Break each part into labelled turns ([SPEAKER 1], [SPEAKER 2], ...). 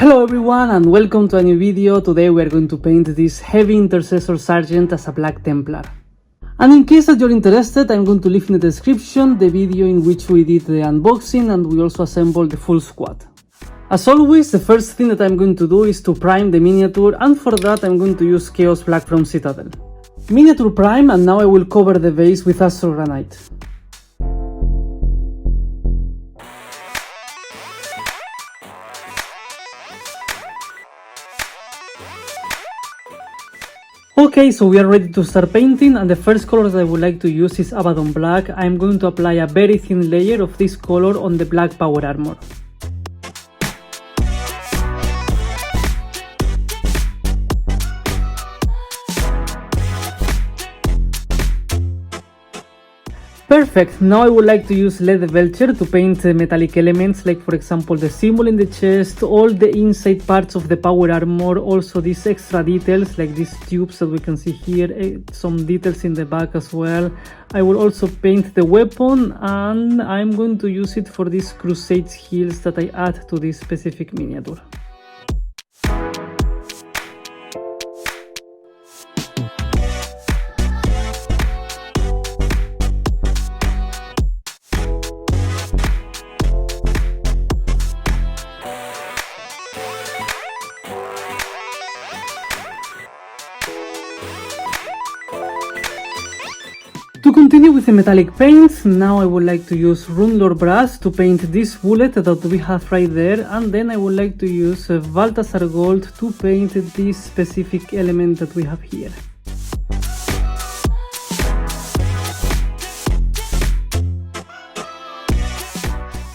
[SPEAKER 1] Hello everyone and welcome to a new video. Today we are going to paint this heavy Intercessor Sergeant as a Black Templar. And in case that you're interested, I'm going to leave in the description the video in which we did the unboxing and we also assembled the full squad. As always, the first thing that I'm going to do is to prime the miniature, and for that I'm going to use Chaos Black from Citadel. Miniature prime, and now I will cover the base with Astro Granite. Okay, so we are ready to start painting, and the first color that I would like to use is Abaddon Black. I'm going to apply a very thin layer of this color on the black power armor. Perfect, now I would like to use lead Velcher to paint metallic elements like for example the symbol in the chest, all the inside parts of the power armor, also these extra details like these tubes that we can see here, some details in the back as well. I will also paint the weapon, and I'm going to use it for these Crusades heals that I add to this specific miniature. To continue with the metallic paints, now I would like to use Runelord Brass to paint this bullet that we have right there, and then I would like to use Balthasar Gold to paint this specific element that we have here.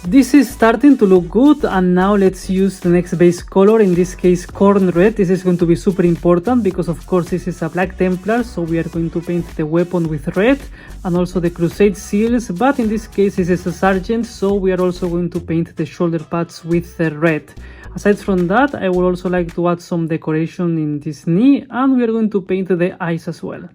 [SPEAKER 1] This is starting to look good, and now let's use the next base color, in this case Corn Red. This is going to be super important because of course this is a Black Templar, so we are going to paint the weapon with red and also the Crusade seals, but in this case this is a Sergeant, so we are also going to paint the shoulder pads with red. Aside from that, I would also like to add some decoration in this knee, and we are going to paint the eyes as well.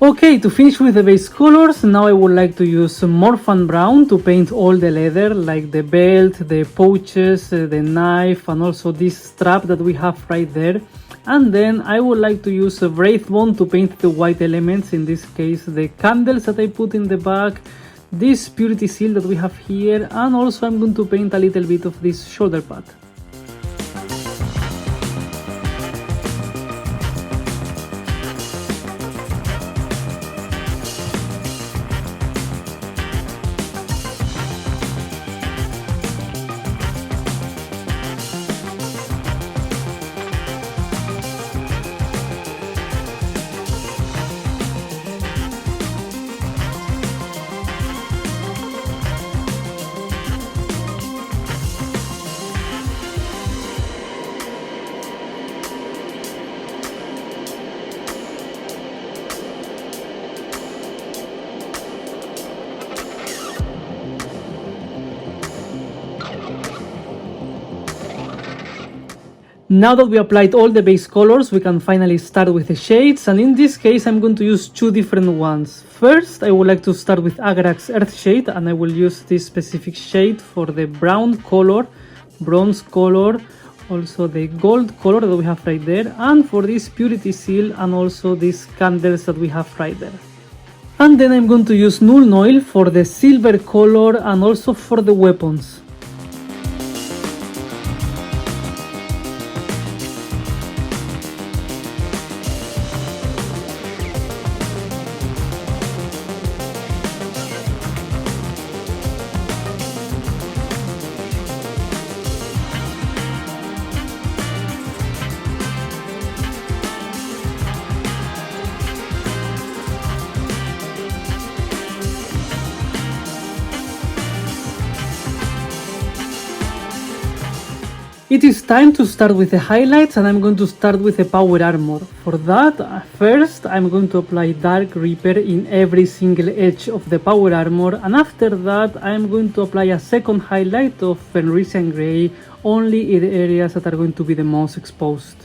[SPEAKER 1] Okay, to finish with the base colors, now I would like to use Morphan Brown to paint all the leather, like the belt, the pouches, the knife, and also this strap that we have right there. And then I would like to use Wraithbone to paint the white elements, in this case the candles that I put in the back, this purity seal that we have here, and also I'm going to paint a little bit of this shoulder pad. Now that we applied all the base colors, we can finally start with the shades, and in this case I'm going to use two different ones. First, I would like to start with Agrax Earth Shade, and I will use this specific shade for the brown color, bronze color, also the gold color that we have right there, and for this purity seal and also these candles that we have right there. And then I'm going to use Nuln Oil for the silver color and also for the weapons. It is time to start with the highlights, and I'm going to start with the power armor. For that, first I'm going to apply Dark Reaper in every single edge of the power armor, and after that I'm going to apply a second highlight of Fenrisian Grey only in the areas that are going to be the most exposed.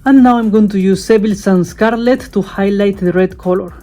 [SPEAKER 1] And now I'm going to use Seville Sun Scarlet to highlight the red color.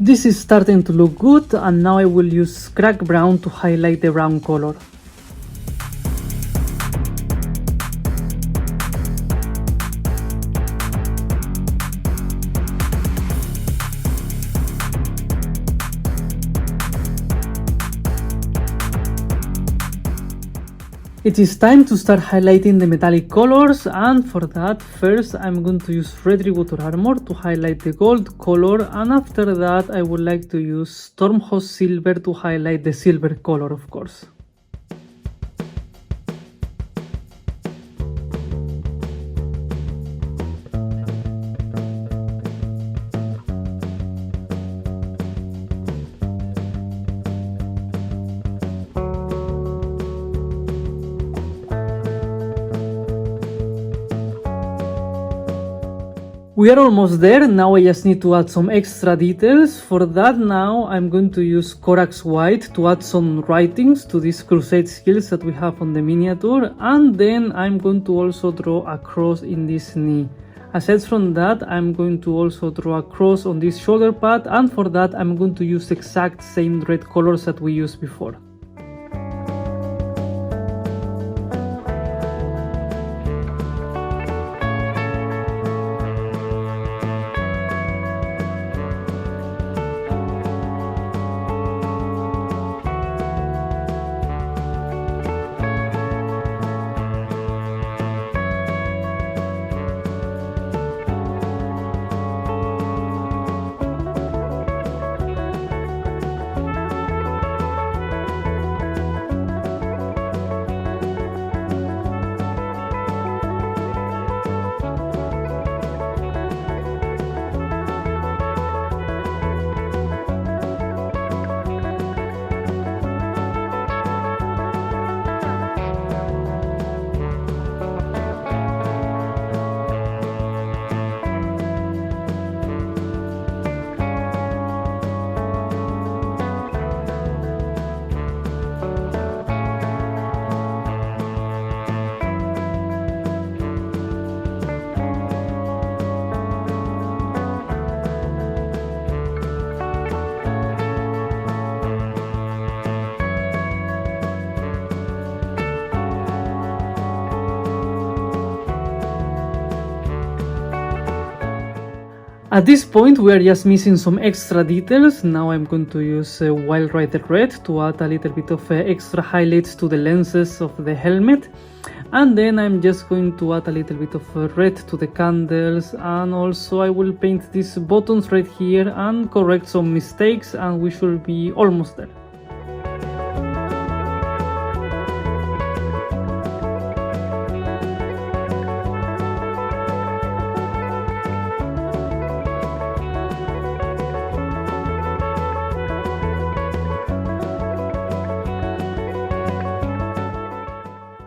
[SPEAKER 1] This is starting to look good, and now I will use Crack Brown to highlight the brown color. It is time to start highlighting the metallic colors, and for that, first I'm going to use Retributor Armor to highlight the gold color, and after that I would like to use Stormhost Silver to highlight the silver color, of course. We are almost there. Now I just need to add some extra details. For that, now I'm going to use Corax White to add some writings to these crusade skills that we have on the miniature, and then I'm going to also draw a cross in this knee. Aside from that, I'm going to also draw a cross on this shoulder pad, and for that I'm going to use the exact same red colors that we used before. At this point we are just missing some extra details. Now I'm going to use Wild Rider Red to add a little bit of extra highlights to the lenses of the helmet. And then I'm just going to add a little bit of red to the candles, and also I will paint these buttons right here and correct some mistakes, and we should be almost there.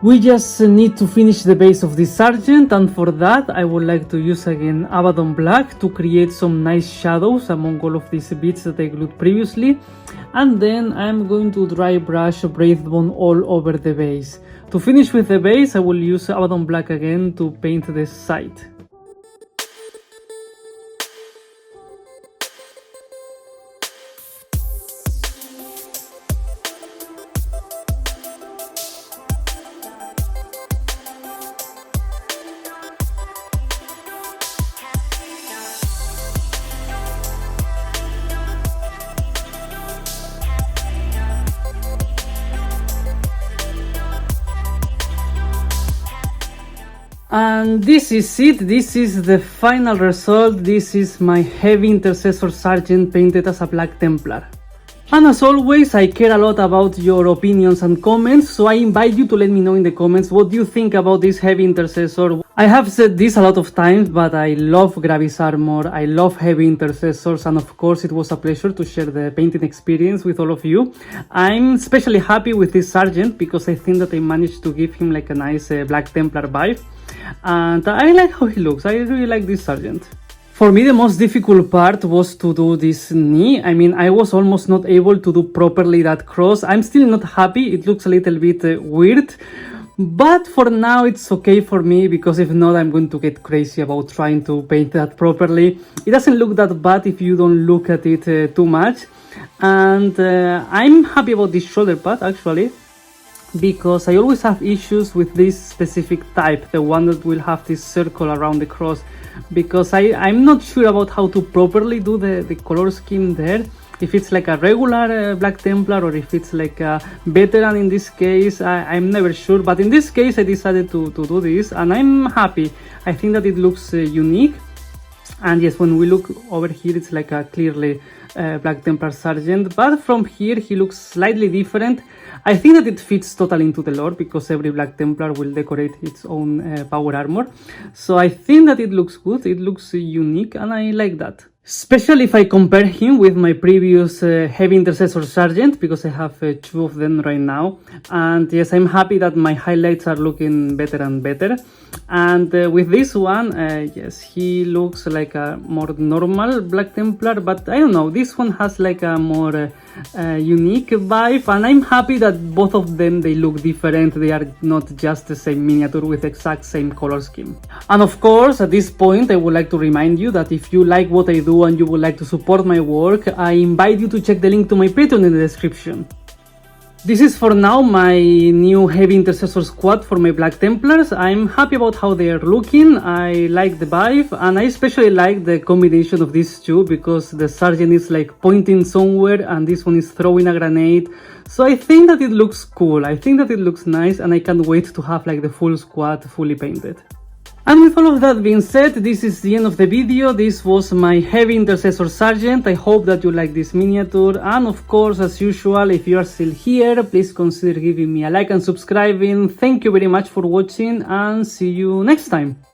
[SPEAKER 1] We just need to finish the base of this sergeant, and for that I would like to use again Abaddon Black to create some nice shadows among all of these bits that I glued previously. And then I'm going to dry brush Wraithbone all over the base. To finish with the base I will use Abaddon Black again to paint the side. And this is it, this is the final result. This is my heavy Intercessor Sergeant painted as a Black Templar. And as always, I care a lot about your opinions and comments, so I invite you to let me know in the comments what you think about this heavy Intercessor. I have said this a lot of times, but I love Gravis Armour, I love heavy Intercessors, and of course it was a pleasure to share the painting experience with all of you. I'm especially happy with this Sergeant because I think that I managed to give him like a nice Black Templar vibe. And I like how he looks, I really like this Sergeant. For me the most difficult part was to do this knee. I mean, I was almost not able to do properly that cross. I'm still not happy, it looks a little bit weird. But for now it's okay for me, because if not I'm going to get crazy about trying to paint that properly. It doesn't look that bad if you don't look at it too much. And I'm happy about this shoulder pad actually, because I always have issues with this specific type, the one that will have this circle around the cross, because I'm not sure about how to properly do the color scheme there. If it's like a regular Black Templar or if it's like a veteran in this case, I'm never sure. But in this case I decided to do this, and I'm happy. I think that it looks unique. And yes, when we look over here it's like a clearly Black Templar Sergeant, but from here he looks slightly different. I think that it fits totally into the lore, because every Black Templar will decorate its own power armor. So I think that it looks good, it looks unique, and I like that. Especially if I compare him with my previous heavy Intercessor Sergeant, because I have two of them right now. And yes, I'm happy that my highlights are looking better and better. And with this one, yes, he looks like a more normal Black Templar, but I don't know, this one has like a more unique vibe, and I'm happy that both of them, they look different. They are not just the same miniature with exact same color scheme. And of course, at this point, I would like to remind you that if you like what I do and you would like to support my work, I invite you to check the link to my Patreon in the description. This is for now my new heavy Intercessor squad for my Black Templars. I'm happy about how they are looking, I like the vibe, and I especially like the combination of these two, because the Sergeant is like pointing somewhere and this one is throwing a grenade. So I think that it looks cool, I think that it looks nice, and I can't wait to have like the full squad fully painted. And with all of that being said, this is the end of the video. This was my heavy Intercessor Sergeant. I hope that you like this miniature, and of course, as usual, if you are still here, please consider giving me a like and subscribing. Thank you very much for watching, and see you next time.